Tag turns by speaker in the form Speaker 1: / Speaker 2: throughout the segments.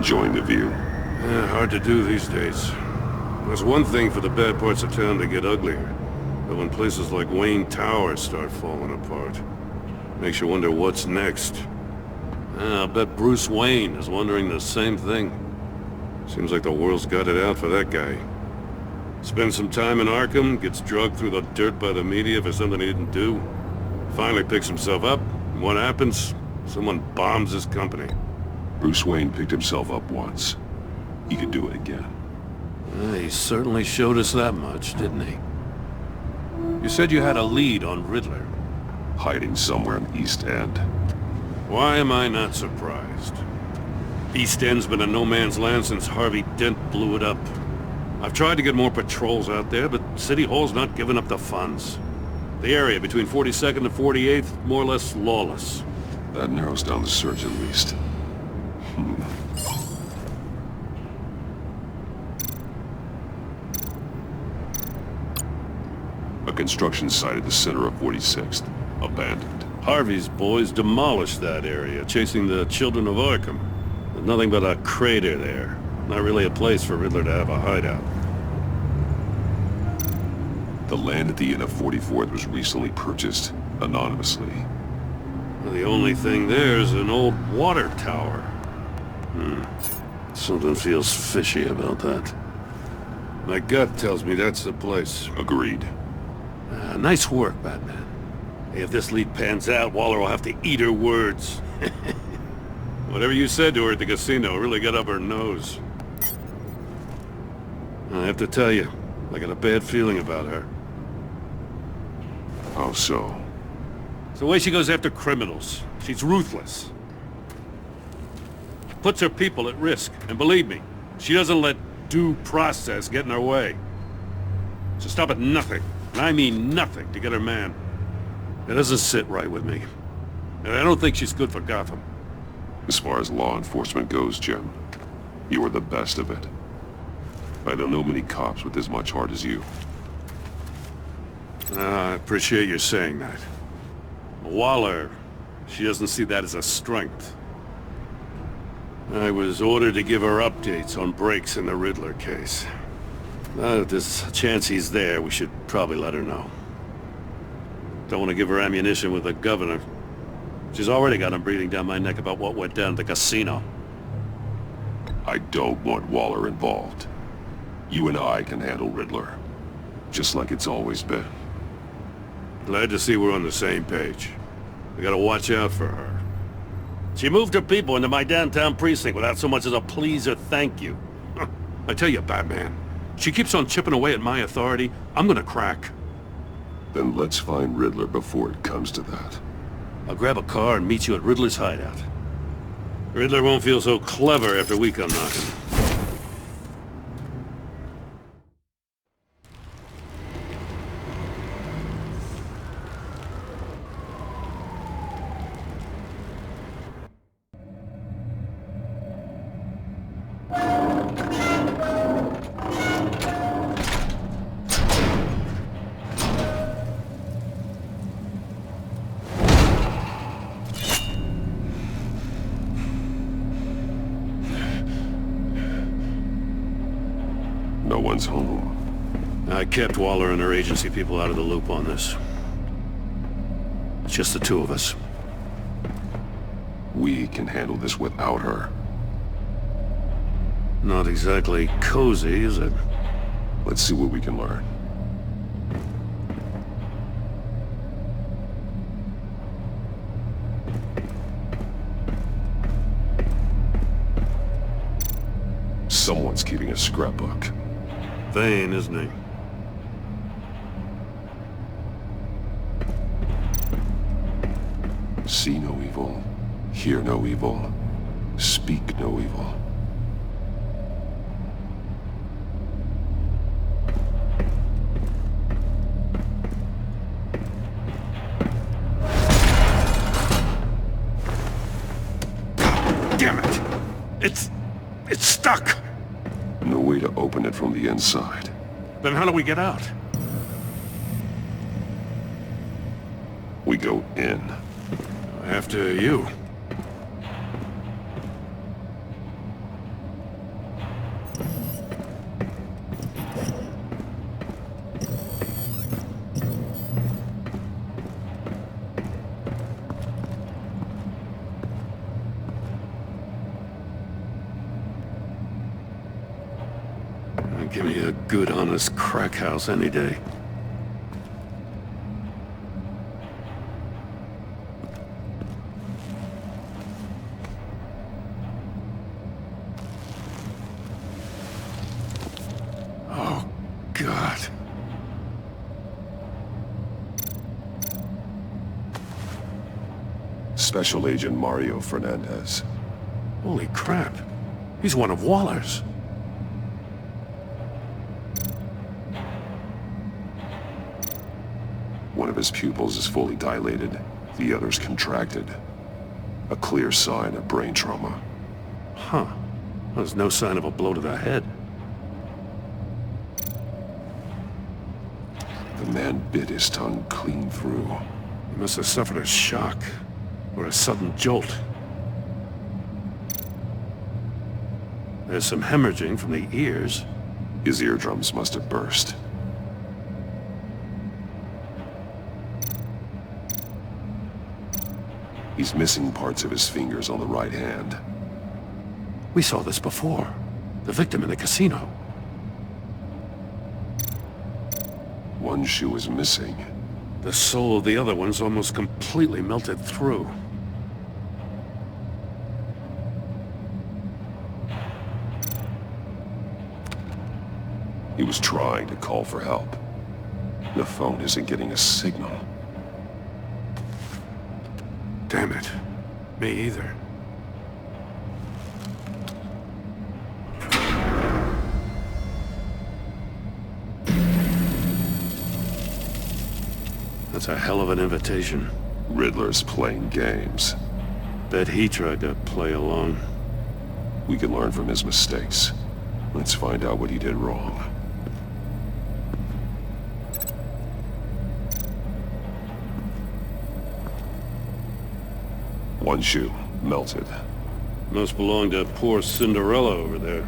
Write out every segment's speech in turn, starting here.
Speaker 1: Enjoying the view?
Speaker 2: Hard to do these days. There's one thing for the bad parts of town to get uglier. But when places like Wayne Tower start falling apart, makes you wonder what's next. I'll bet Bruce Wayne is wondering the same thing. Seems like the world's got it out for that guy. Spends some time in Arkham, gets drugged through the dirt by the media for something he didn't do. Finally picks himself up, and what happens? Someone bombs his company.
Speaker 1: Bruce Wayne picked himself up once. He could do it again.
Speaker 2: He certainly showed us that much, didn't he? You said you had a lead on Riddler.
Speaker 1: Hiding somewhere in East End.
Speaker 2: Why am I not surprised? East End's been a no-man's land since Harvey Dent blew it up. I've tried to get more patrols out there, but City Hall's not giving up the funds. The area between 42nd and 48th, more or less lawless.
Speaker 1: That narrows down the search at least. A construction site at the center of 46th. Abandoned.
Speaker 2: Harvey's boys demolished that area, chasing the children of Arkham. There's nothing but a crater there. Not really a place for Riddler to have a hideout.
Speaker 1: The land at the end of 44th was recently purchased, anonymously.
Speaker 2: The only thing there is an old water tower. Something feels fishy about that. My gut tells me that's the place.
Speaker 1: Agreed.
Speaker 2: Nice work, Batman. Hey, if this lead pans out, Waller will have to eat her words. Whatever you said to her at the casino really got up her nose. I have to tell you, I got a bad feeling about her.
Speaker 1: How so?
Speaker 2: It's the way she goes after criminals. She's ruthless. Puts her people at risk, and believe me, she doesn't let due process get in her way. She'll stop at nothing, and I mean nothing, to get her man. It doesn't sit right with me. And I don't think she's good for Gotham.
Speaker 1: As far as law enforcement goes, Jim, you are the best of it. I don't know many cops with as much heart as you.
Speaker 2: I appreciate you saying that. Waller, she doesn't see that as a strength. I was ordered to give her updates on breaks in the Riddler case. Now that there's a chance he's there, we should probably let her know. Don't want to give her ammunition with the governor. She's already got him breathing down my neck about what went down at the casino.
Speaker 1: I don't want Waller involved. You and I can handle Riddler. Just like it's always been.
Speaker 2: Glad to see we're on the same page. We gotta watch out for her. She moved her people into my downtown precinct without so much as a please or thank you. I tell you, Batman, she keeps on chipping away at my authority, I'm gonna crack.
Speaker 1: Then let's find Riddler before it comes to that.
Speaker 2: I'll grab a car and meet you at Riddler's hideout. Riddler won't feel so clever after we come knocking.
Speaker 1: No one's home.
Speaker 2: I kept Waller and her agency people out of the loop on this. It's just the two of us.
Speaker 1: We can handle this without her.
Speaker 2: Not exactly cozy, is it?
Speaker 1: Let's see what we can learn. Someone's keeping a scrapbook.
Speaker 2: Vain, isn't he?
Speaker 1: See no evil, hear no evil, speak no evil.
Speaker 2: Damn it! It's stuck!
Speaker 1: No way to open it from the inside.
Speaker 2: Then how do we get out?
Speaker 1: We go in.
Speaker 2: After you. good, honest crack house any day. Oh, God.
Speaker 1: Special Agent Mario Fernandez.
Speaker 2: Holy crap. He's one of Waller's.
Speaker 1: One of his pupils is fully dilated, the other's contracted. A clear sign of brain trauma.
Speaker 2: Huh. There's no sign of a blow to the head.
Speaker 1: The man bit his tongue clean through.
Speaker 2: He must have suffered a shock, or a sudden jolt. There's some hemorrhaging from the ears.
Speaker 1: His eardrums must have burst. He's missing parts of his fingers on the right hand.
Speaker 2: We saw this before. The victim in the casino.
Speaker 1: One shoe is missing.
Speaker 2: The sole of the other one's almost completely melted through.
Speaker 1: He was trying to call for help. The phone isn't getting a signal.
Speaker 2: Damn it. Me either. That's a hell of an invitation.
Speaker 1: Riddler's playing games.
Speaker 2: Bet he tried to play along.
Speaker 1: We can learn from his mistakes. Let's find out what he did wrong. One shoe, melted.
Speaker 2: Must belong to poor Cinderella over there.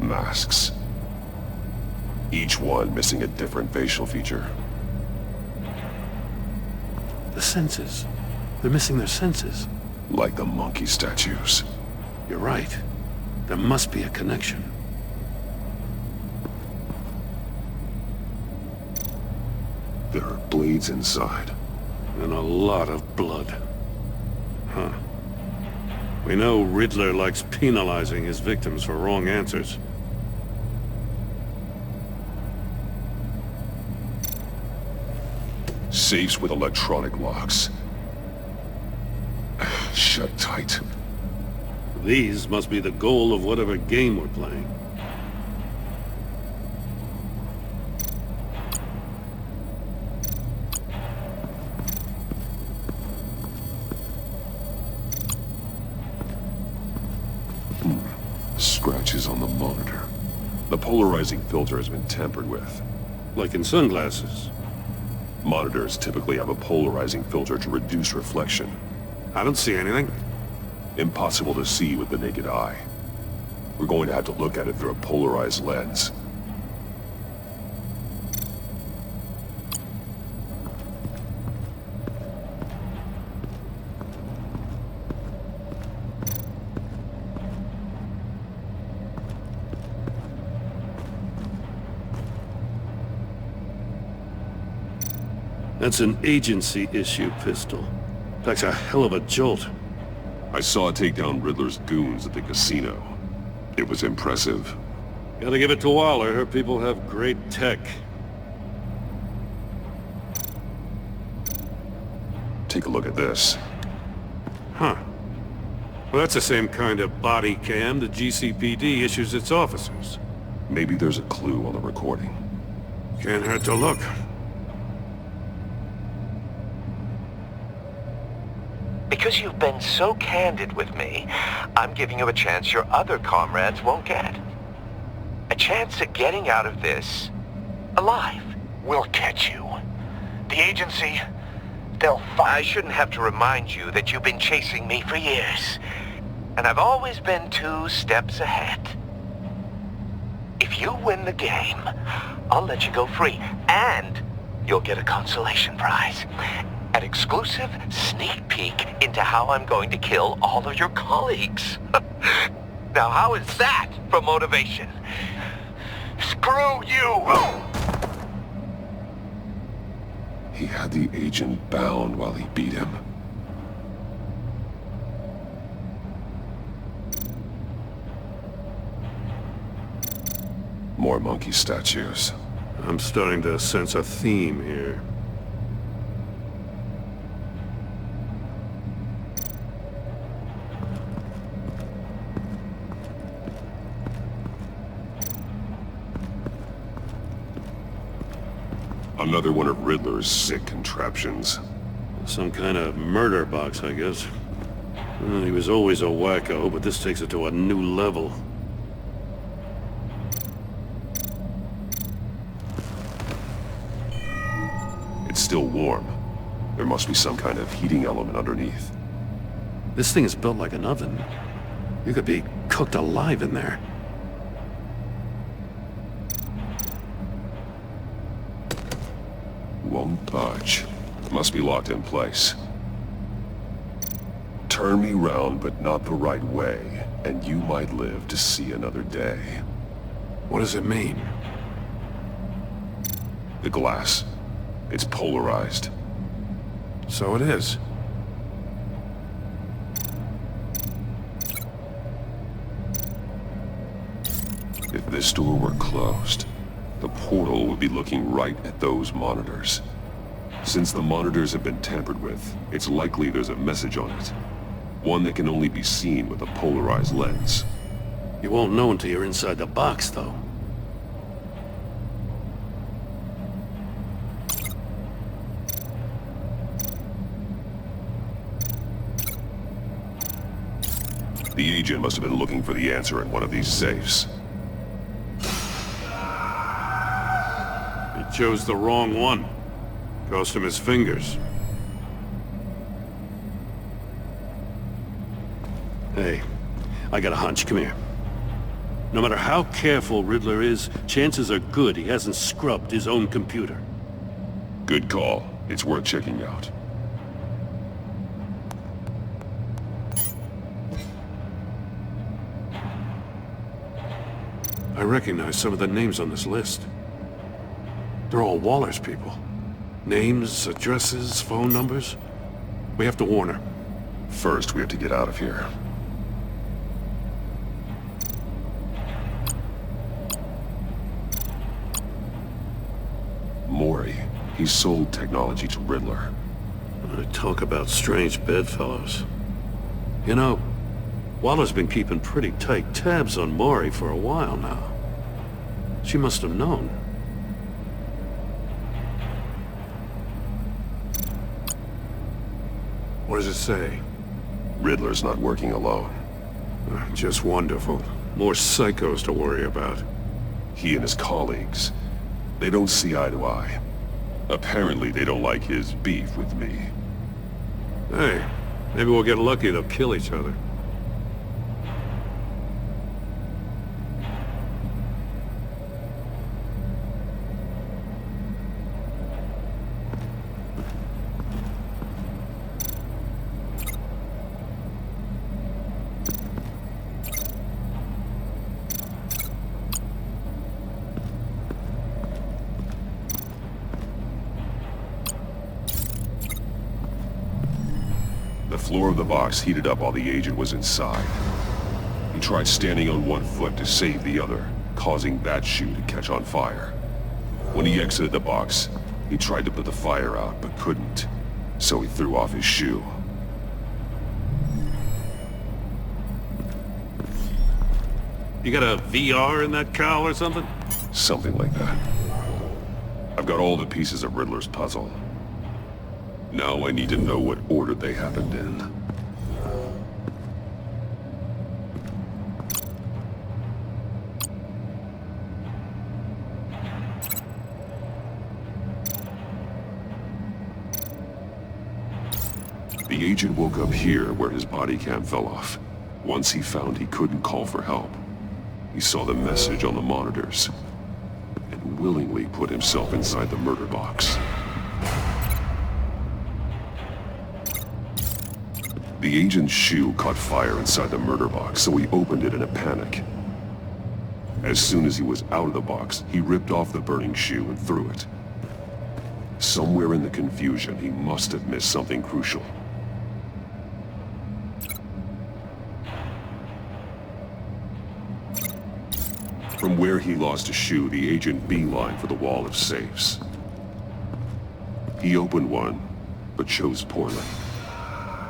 Speaker 1: Masks. Each one missing a different facial feature.
Speaker 2: The senses. They're missing their senses.
Speaker 1: Like the monkey statues.
Speaker 2: You're right. There must be a connection.
Speaker 1: There are blades inside.
Speaker 2: And a lot of blood. Huh. We know Riddler likes penalizing his victims for wrong answers.
Speaker 1: Safes with electronic locks. Shut tight.
Speaker 2: These must be the goal of whatever game we're playing.
Speaker 1: Scratches on the monitor. The polarizing filter has been tampered with.
Speaker 2: Like in sunglasses.
Speaker 1: Monitors typically have a polarizing filter to reduce reflection.
Speaker 2: I don't see anything.
Speaker 1: Impossible to see with the naked eye. We're going to have to look at it through a polarized lens.
Speaker 2: That's an agency-issue pistol. Packs a hell of a jolt.
Speaker 1: I saw it take down Riddler's goons at the casino. It was impressive.
Speaker 2: Gotta give it to Waller. Her people have great tech.
Speaker 1: Take a look at this.
Speaker 2: Huh. Well, that's the same kind of body cam the GCPD issues its officers.
Speaker 1: Maybe there's a clue on the recording.
Speaker 2: Can't hurt to look.
Speaker 3: Because you've been so candid with me, I'm giving you a chance your other comrades won't get. A chance at getting out of this alive.
Speaker 4: We'll catch you. The agency, they'll find...
Speaker 3: I shouldn't have to remind you that you've been chasing me for years. And I've always been 2 steps ahead. If you win the game, I'll let you go free, and you'll get a consolation prize. An exclusive sneak peek into how I'm going to kill all of your colleagues. Now, how is that for motivation?
Speaker 4: Screw you!
Speaker 1: He had the agent bound while he beat him. More monkey statues.
Speaker 2: I'm starting to sense a theme here.
Speaker 1: Another one of Riddler's sick contraptions.
Speaker 2: Some kind of murder box, I guess. Well, he was always a wacko, but this takes it to a new level.
Speaker 1: It's still warm. There must be some kind of heating element underneath.
Speaker 2: This thing is built like an oven. You could be cooked alive in there.
Speaker 1: Won't budge. Must be locked in place. Turn me round, but not the right way, and you might live to see another day.
Speaker 2: What does it mean?
Speaker 1: The glass. It's polarized.
Speaker 2: So it is.
Speaker 1: If this door were closed, the portal would be looking right at those monitors. Since the monitors have been tampered with, it's likely there's a message on it. One that can only be seen with a polarized lens.
Speaker 2: You won't know until you're inside the box, though.
Speaker 1: The agent must have been looking for the answer in one of these safes.
Speaker 2: He chose the wrong one. Cost him his fingers. Hey, I got a hunch. Come here. No matter how careful Riddler is, chances are good he hasn't scrubbed his own computer.
Speaker 1: Good call. It's worth checking out.
Speaker 2: I recognize some of the names on this list. They're all Waller's people. Names, addresses, phone numbers. We have to warn her.
Speaker 1: First, we have to get out of here. Mori. He sold technology to Riddler.
Speaker 2: Talk about strange bedfellows. You know, Waller's been keeping pretty tight tabs on Mori for a while now. She must have known. What does it say?
Speaker 1: Riddler's not working alone.
Speaker 2: Just wonderful. More psychos to worry about.
Speaker 1: He and his colleagues, they don't see eye to eye. Apparently, they don't like his beef with me.
Speaker 2: Hey, maybe we'll get lucky they'll kill each other.
Speaker 1: The floor of the box heated up while the agent was inside. He tried standing on one foot to save the other, causing that shoe to catch on fire. When he exited the box, he tried to put the fire out, but couldn't, so he threw off his shoe.
Speaker 2: You got a VR in that cowl or something?
Speaker 1: Something like that. I've got all the pieces of Riddler's puzzle. Now I need to know what order they happened in. The agent woke up here where his body cam fell off. Once he found he couldn't call for help. He saw the message on the monitors and willingly put himself inside the murder box. The agent's shoe caught fire inside the murder box, so he opened it in a panic. As soon as he was out of the box, he ripped off the burning shoe and threw it. Somewhere in the confusion, he must have missed something crucial. From where he lost a shoe, the agent beelined for the wall of safes. He opened one, but chose poorly.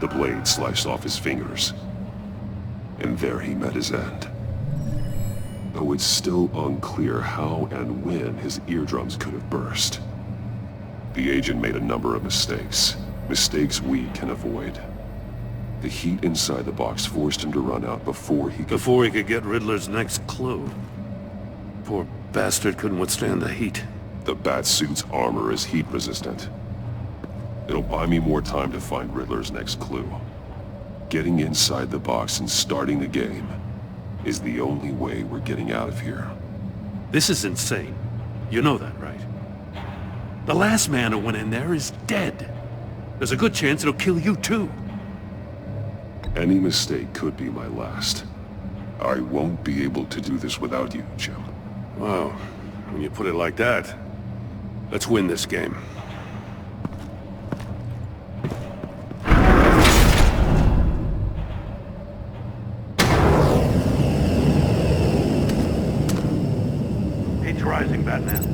Speaker 1: The blade sliced off his fingers. And there he met his end. Though it's still unclear how and when his eardrums could have burst. The agent made a number of mistakes. Mistakes we can avoid. The heat inside the box forced him to run out before he could
Speaker 2: get Riddler's next clue. Poor bastard couldn't withstand the heat.
Speaker 1: The Batsuit's armor is heat resistant. It'll buy me more time to find Riddler's next clue. Getting inside the box and starting the game is the only way we're getting out of here.
Speaker 2: This is insane. You know that, right? The last man who went in there is dead. There's a good chance it'll kill you too.
Speaker 1: Any mistake could be my last. I won't be able to do this without you, Jim.
Speaker 2: Wow, when you put it like that, let's win this game. Heat's rising, Batman.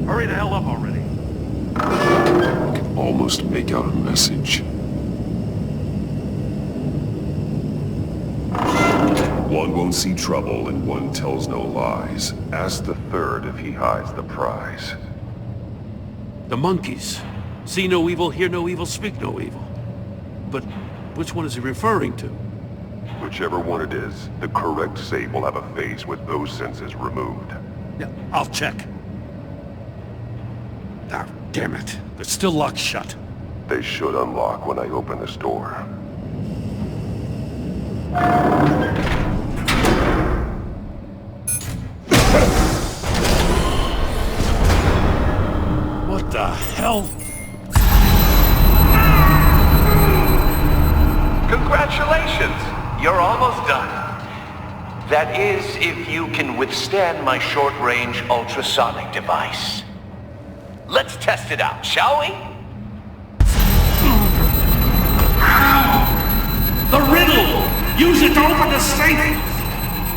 Speaker 2: Hurry the hell up already.
Speaker 1: Almost make out a message. One won't see trouble and one tells no lies. Ask the third if he hides the prize.
Speaker 2: The monkeys. See no evil, hear no evil, speak no evil. But which one is he referring to?
Speaker 1: Whichever one it is, the correct safe will have a face with those senses removed.
Speaker 2: Yeah, I'll check. Ah, damn it. They're still locked shut.
Speaker 1: They should unlock when I open this door.
Speaker 2: What the hell?
Speaker 3: Congratulations! You're almost done. That is, if you can withstand my short-range ultrasonic device. Let's test it out, shall we?
Speaker 5: The riddle! Use it to open the safe!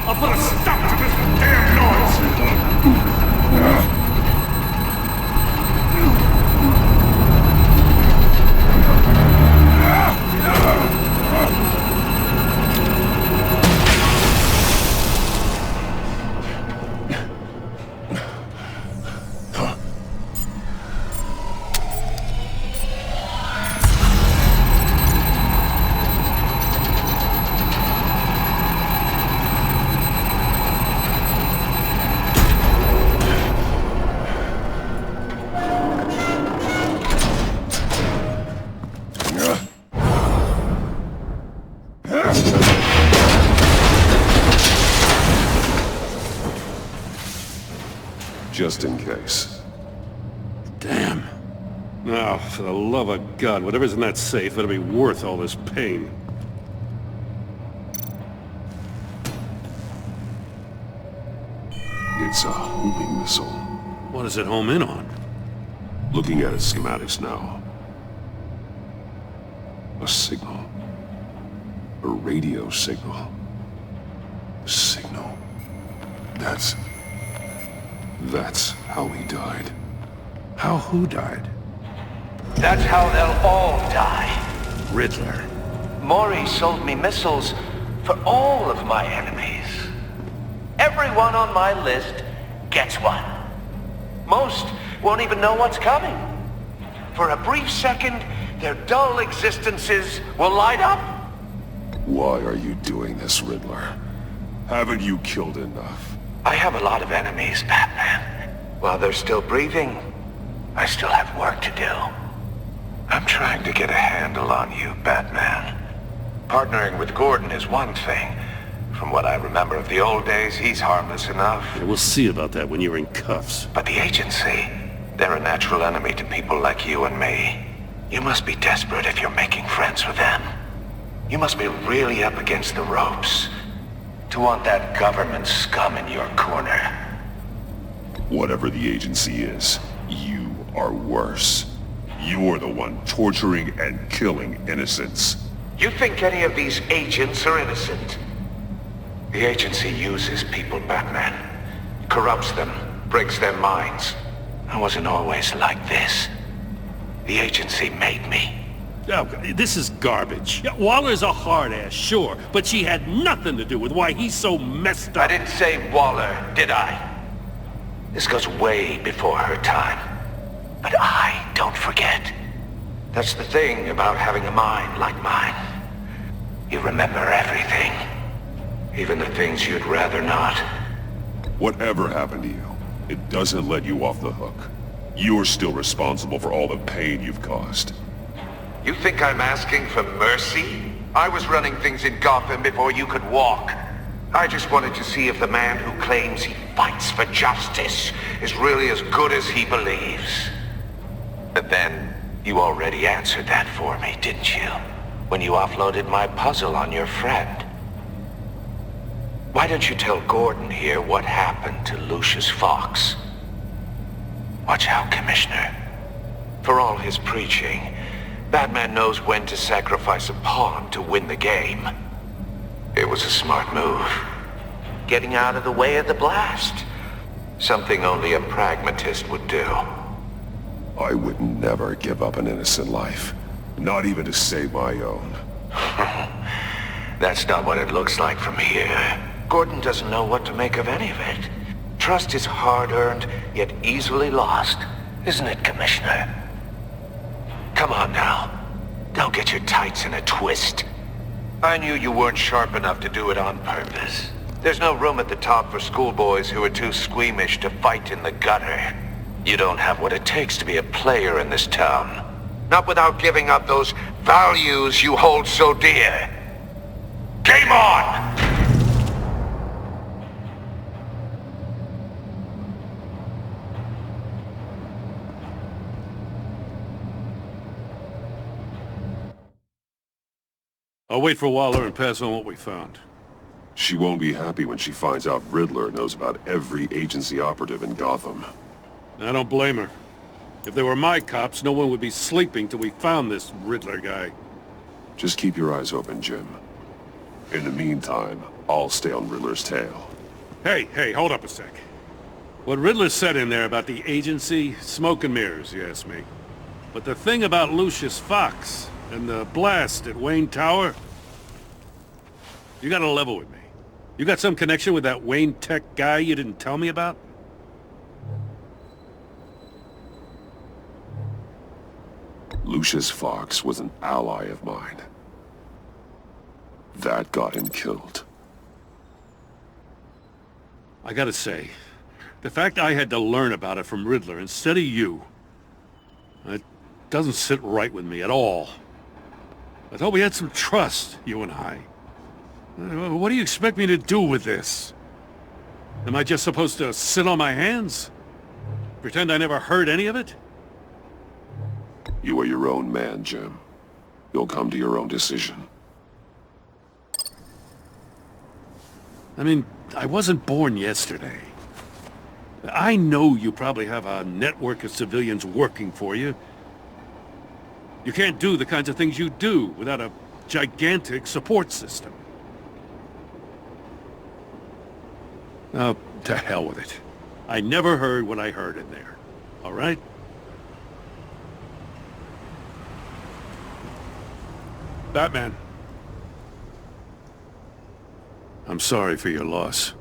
Speaker 5: I'll put a stop to this damn noise!
Speaker 1: Just in case.
Speaker 2: Damn. Now, for the love of God, whatever's in that safe better be worth all this pain.
Speaker 1: It's a homing missile.
Speaker 2: What does it home in on?
Speaker 1: Looking at its schematics now. A signal. A radio signal. A signal. That's how he died.
Speaker 2: How who died?
Speaker 3: That's how they'll all die.
Speaker 2: Riddler.
Speaker 3: Maury sold me missiles for all of my enemies. Everyone on my list gets one. Most won't even know what's coming. For a brief second, their dull existences will light up.
Speaker 1: Why are you doing this, Riddler? Haven't you killed enough?
Speaker 3: I have a lot of enemies, Batman. While they're still breathing, I still have work to do. I'm trying to get a handle on you, Batman. Partnering with Gordon is one thing. From what I remember of the old days, he's harmless enough.
Speaker 2: Yeah, we'll see about that when you're in cuffs.
Speaker 3: But the agency, they're a natural enemy to people like you and me. You must be desperate if you're making friends with them. You must be really up against the ropes to want that government scum in your corner.
Speaker 1: Whatever the agency is, you are worse. You're the one torturing and killing innocents.
Speaker 3: You think any of these agents are innocent? The agency uses people, Batman. Corrupts them, breaks their minds. I wasn't always like this. The agency made me.
Speaker 2: Oh, this is garbage. Yeah, Waller's a hard-ass, sure, but she had nothing to do with why he's so messed up.
Speaker 3: I didn't say Waller, did I? This goes way before her time. But I don't forget. That's the thing about having a mind like mine. You remember everything. Even the things you'd rather not.
Speaker 1: Whatever happened to you, it doesn't let you off the hook. You're still responsible for all the pain you've caused.
Speaker 3: You think I'm asking for mercy? I was running things in Gotham before you could walk. I just wanted to see if the man who claims he fights for justice is really as good as he believes. But then, you already answered that for me, didn't you? When you offloaded my puzzle on your friend. Why don't you tell Gordon here what happened to Lucius Fox? Watch out, Commissioner. For all his preaching, Batman knows when to sacrifice a pawn to win the game. It was a smart move. Getting out of the way of the blast. Something only a pragmatist would do.
Speaker 1: I would never give up an innocent life. Not even to save my own.
Speaker 3: That's not what it looks like from here. Gordon doesn't know what to make of any of it. Trust is hard-earned, yet easily lost. Isn't it, Commissioner? Come on now. Don't get your tights in a twist. I knew you weren't sharp enough to do it on purpose. There's no room at the top for schoolboys who are too squeamish to fight in the gutter. You don't have what it takes to be a player in this town. Not without giving up those values you hold so dear. Game on!
Speaker 2: I'll wait for Waller and pass on what we found.
Speaker 1: She won't be happy when she finds out Riddler knows about every agency operative in Gotham.
Speaker 2: I don't blame her. If they were my cops, no one would be sleeping till we found this Riddler guy.
Speaker 1: Just keep your eyes open, Jim. In the meantime, I'll stay on Riddler's tail.
Speaker 2: Hey, hold up a sec. What Riddler said in there about the agency, smoke and mirrors, you ask me. But the thing about Lucius Fox and the blast at Wayne Tower, you gotta level with me. You got some connection with that Wayne Tech guy you didn't tell me about?
Speaker 1: Lucius Fox was an ally of mine. That got him killed.
Speaker 2: I gotta say, the fact I had to learn about it from Riddler instead of you, it doesn't sit right with me at all. I thought we had some trust, you and I. What do you expect me to do with this? Am I just supposed to sit on my hands? Pretend I never heard any of it?
Speaker 1: You are your own man, Jim. You'll come to your own decision.
Speaker 2: I mean, I wasn't born yesterday. I know you probably have a network of civilians working for you. You can't do the kinds of things you do without a gigantic support system. Oh, to hell with it. I never heard what I heard in there. All right? Batman. I'm sorry for your loss.